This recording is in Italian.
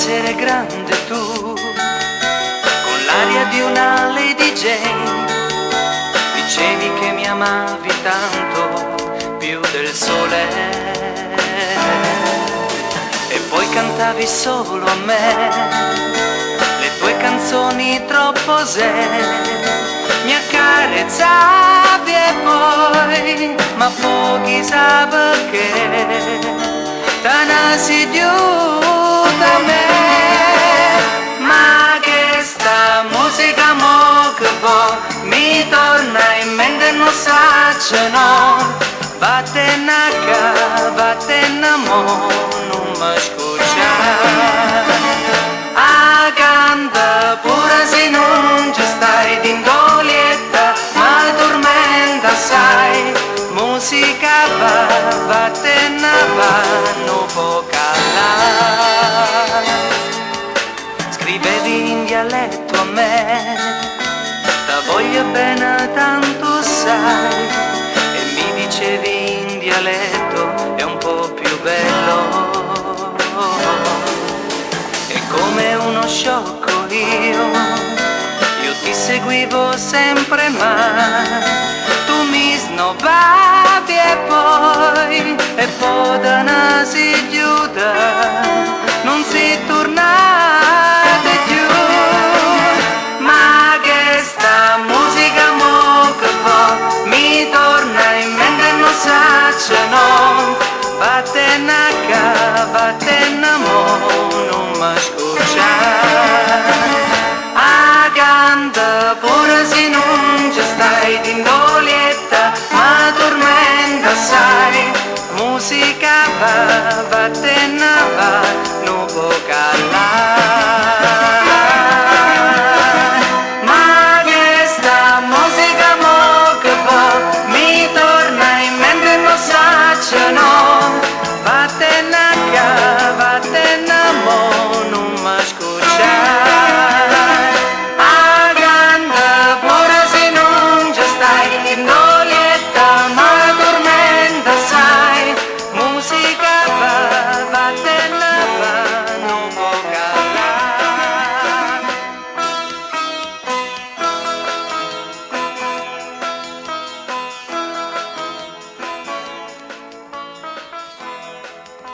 essere grande tu, con l'aria di una Lady Jane. Dicevi che mi amavi tanto, più del sole, e poi cantavi solo a me le tue canzoni troppo zen. Mi accarezzavi e poi, ma pochi sa perché, tanasi giù da me. Ma che sta musica mo che poi mi torna in mente, non saccio no. Vattene a ca, vattene a mo, non mi scuccia. A canta pure se non ci stai, d'indolietta ma tormenta sai. Musica va, vattene va, non può calare. Scrivevi in dialetto a me, ta voglio bene tanto sai, e mi dicevi in dialetto è un po' più bello. E come uno sciocco io ti seguivo sempre ma tu mi snobbavi e poi da nasi giuda non si tornate giù. Ma che sta musica mo che poi mi torna in mente, non saccio no. Vattene a ca, vattene a mo, non mi scuccia. A canta pure se non ci stai, d'indolietta ma tormenta sai. Musica va, vattene va, non può calare.